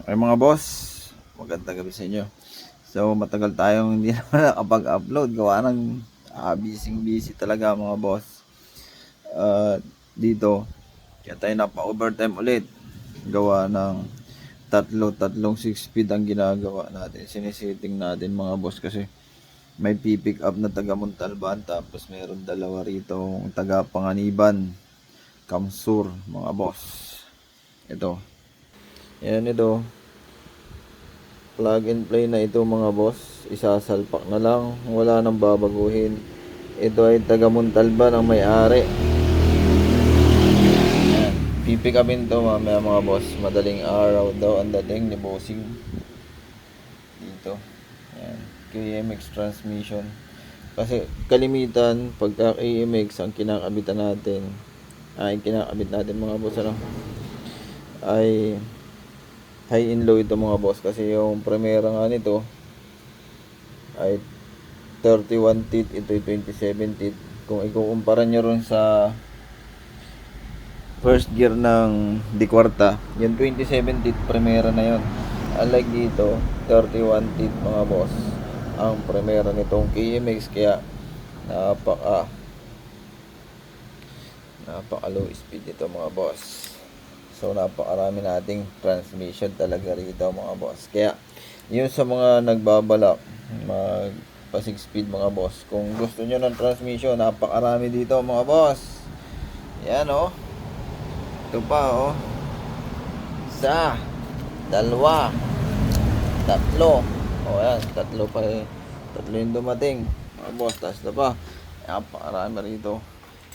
Ay mga boss, magandang gabi sa inyo. So matagal tayong hindi naman nakapag-upload gawa ng busy talaga mga boss. Dito, kaya tayo napa-overtime ulit. Gawa ng tatlong 6 speed ang ginagawa natin. Sinisiting natin mga boss kasi may pipick up na taga Montalban tapos meron dalawa rito taga Panganiban, Kamsur mga boss. Ito. Yan ito. Plug and play na ito mga boss, isasalpak na lang, wala nang babaguhin. Ito ay taga Montalban ang may-ari. Pipick upin to mamaya mga boss, madaling araw daw ang dating ni bossing dito. Yan, KMX transmission. Kasi kalimitan pagka KMX ang kinakabitan natin, mga boss ay high and low ito mga boss, kasi yung primera nga nito ay 31 teeth, ito ay 27 teeth. Kung ikukumpara nyo rin sa first gear ng di kwarta, yung 27 teeth primera na yon. Unlike dito 31 teeth mga boss ang primera nitong KMX, kaya napaka low speed ito mga boss. So napakarami nating transmission talaga rito mga boss. Kaya yun sa mga nagbabalak magpa 6 speed mga boss, kung gusto nyo ng transmission, napakarami dito mga boss. Yan oh. Ito pa oh. Isa, dalawa, tatlo. O yan, tatlo pa eh. Tatlo yung dumating mga boss. Tapos na pa, napakarami rito.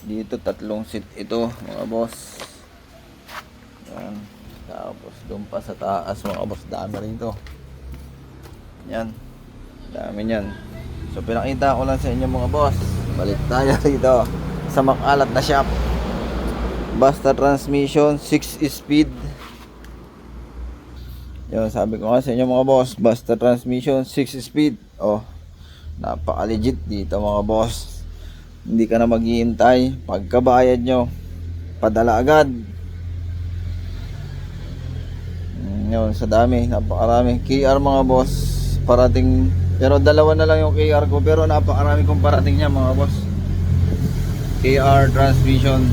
Dito tatlong seat ito mga boss. Yan. Tapos doon pa sa taas mga boss, dami rito. Yan, dami yan. So pinakita ko lang sa inyo mga boss. Balik tayo rito sa makalat na shop. Basta transmission 6 speed. Yan, sabi ko nga sa inyo mga boss, basta transmission 6 speed. Oh, napaka legit dito mga boss. Hindi ka na maghihintay. Pagkabayad nyo, padala agad. Yun, sa dami, napakarami. KR mga boss, parating. Pero dalawa na lang yung KR ko, pero napakarami kong parating niya mga boss. KR transmission.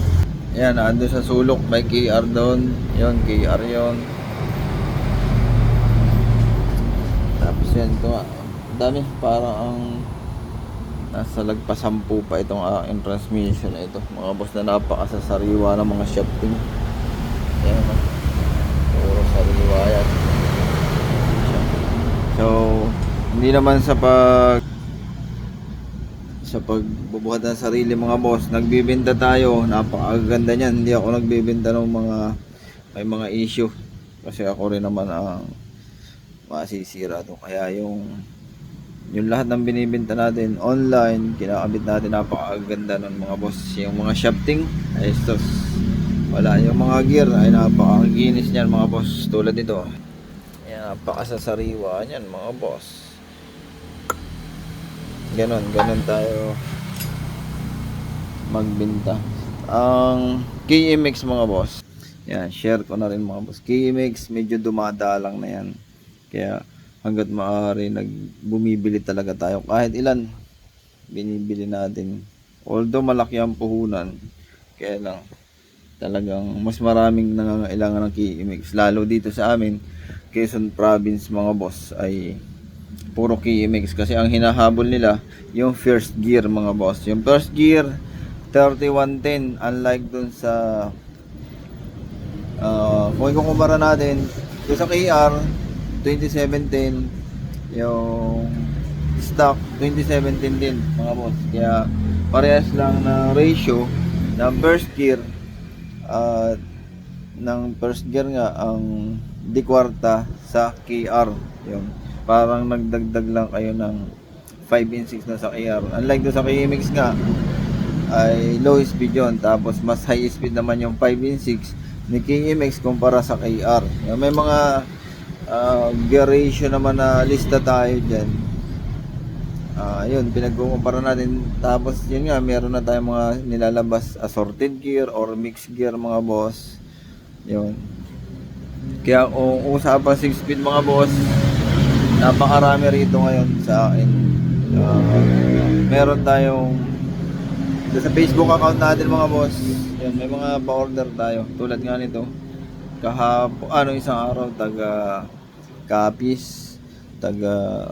Yan, ando sa sulok, may KR doon. Yun, KR yun. Tapos yan, ito nga. Dami, parang ang nasa lagpasampu pa itong aking transmission na ito mga boss, na napakasasariwa ng mga shafting. Yan, puro sariwa yan. So hindi naman sa pagbubuhat ng sarili mga boss, nagbibenta tayo, napakaganda niyan. Hindi ako nagbibenta ng mga may mga issue, kasi ako rin naman ang masisira to. Kaya yung lahat ng binibenta natin online, kinakabit natin, napakaganda ng mga boss. Yung mga shafting ay estos, wala. Yung mga gear ay napakaginis niyan mga boss, tulad nito. Yan, napakasasariwa niyan mga boss. Ganon tayo magbenta. Ang KMX mga boss, yan, share ko na rin mga boss. KMX medyo dumadalang na yan, kaya hanggat maaari bumibili talaga tayo. Kahit ilan binibili natin, although malaki ang puhunan, kaya lang talagang mas maraming nangangailangan ng KMX. Lalo dito sa amin, Quezon Province mga boss, ay puro KMX, kasi ang hinahabol nila yung first gear mga boss. Yung first gear 3110, unlike dun sa kung ikukumpara natin dun sa KR 2017, yung stock 2017 din mga boss. Kaya parehas lang na ratio ng first gear at ng first gear nga ang di kwarta sa KR. Yun, parang nagdagdag lang kayo ng 5 and 6 na sa KR. Unlike do sa KMX nga ay low speed yun, tapos mas high speed naman yung 5 and 6 ni KMX kumpara sa KR. Yung may mga gear ratio naman na lista tayo dyan. Yun, pinagkukumpara natin. Tapos yun nga, meron na tayong mga nilalabas assorted gear or mixed gear mga boss. Yun, Kaya kung usapan 6 speed mga boss, napakarami rito ngayon sa akin. Meron tayong sa Facebook account natin mga boss. Yan, may mga pa-order tayo. Tulad nga nito. Isang araw taga Capiz, taga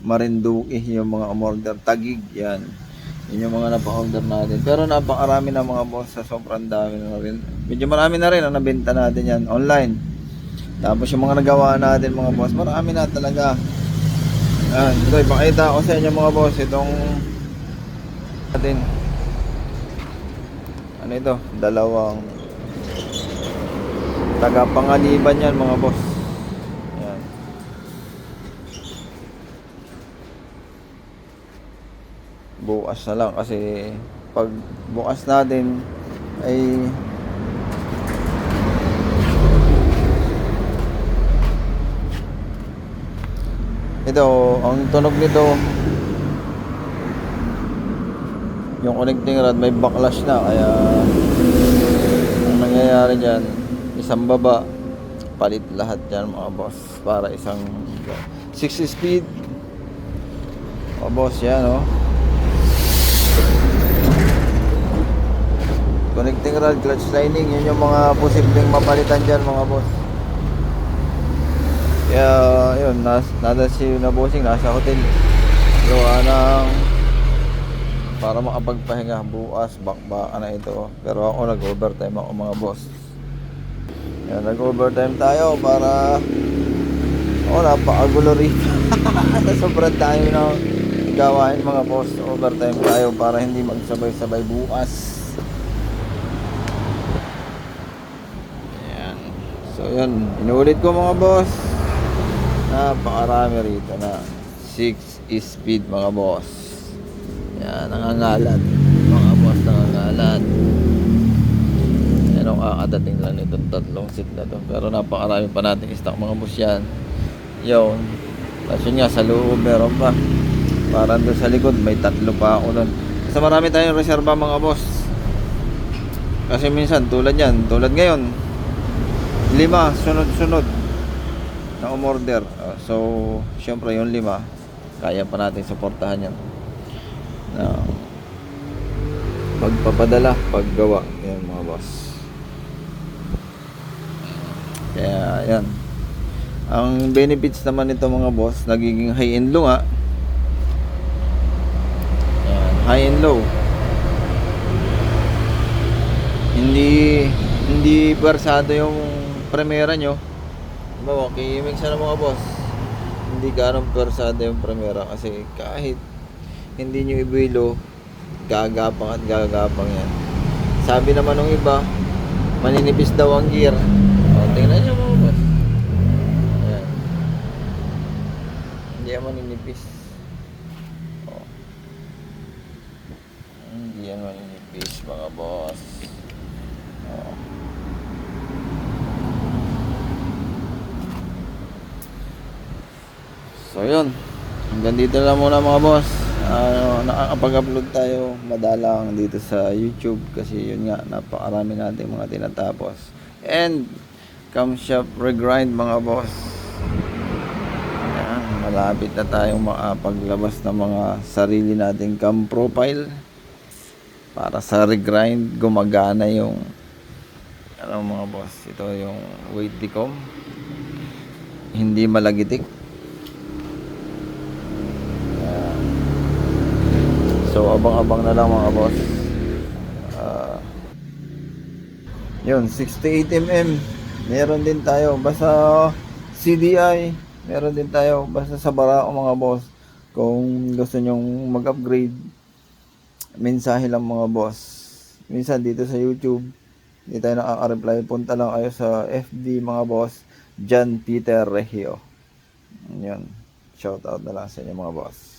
Marinduque yung mga umorder, Tagig yan. Yun yung mga napa-order natin. Pero napakarami na mga boss, sa sobrang dami na rin. Medyo marami na rin ang nabenta natin yan online. Tapos yung mga nagawa natin mga boss, marami na talaga. Ito ipakita ko sa inyo mga boss, itong natin. Ano ito? Dalawang taga Pangaliban yan mga boss. Yan. Bukas na lang kasi pag bukas natin ay ito, ang tunog nito, yung connecting rod may backlash na, kaya ang nangyayari dyan, isang baba, palit lahat dyan mga boss, para isang 6 speed mga boss. Yan connecting rod, clutch lining, yun yung mga posibleng mapalitan dyan mga boss. Kaya yun, nada si Nabosing nasa hotel, gawa ng para makapagpahinga. Bukas bakbakan na ito, pero ako nag-overtime ako mga boss. Yan, nag-overtime tayo para napakagulo rito. Sobrang tayo na gawain mga boss. Overtime tayo para hindi magsabay-sabay bukas. Yan. So yun, inuulit ko mga boss, napakarami rito na 6 speed mga boss. Yan, nangangalat mga boss, nangangalat. Yan, kakadating lang nitong tatlong seat na to, pero napakarami pa nating stock mga boss yan. Yun, tapos yun nga, sa loob meron pa, parang doon sa likod may tatlo pa ako doon, kasi marami tayong reserva mga boss. Kasi minsan tulad ngayon 5 sunod-sunod na umorder. So syempre yung 5 kaya pa natin suportahan yan na pagpapadala, paggawa yan mga boss. Kaya yan, ang benefits naman nito mga boss, nagiging high and low nga. Yan, high and low, hindi bersado yung premiera nyo. Diba, kimix na mga boss, hindi ganong bersado yung premiera, kasi kahit hindi nyo ibilo, gagapang at gagapang yan. Sabi naman ng iba, maninipis daw ang gear. Tingnan nyo mga boss, ayan, hindi yan maninipis. Hindi yan maninipis mga boss. So yun, hanggang dito lang muna mga boss. Nakakapag-upload tayo madalang dito sa YouTube kasi yun nga, napakarami natin mga tinatapos. And camshaft regrind mga boss. Ayan, malapit na tayong makapaglabas ng mga sarili nating cam profile para sa regrind. Gumagana yung mga boss, ito yung weight decom, hindi malagitik. So abang-abang na lang mga boss. Yun, 68mm meron din tayo, basta CDI meron din tayo, basta sa Barao mga boss. Kung gusto nyong mag-upgrade, mensahe lang mga boss. Minsan dito sa YouTube hindi tayo nakaka-reply, punta lang kayo sa FB mga boss, John Peter Regio. Yun, shout out na lang sa inyo mga boss.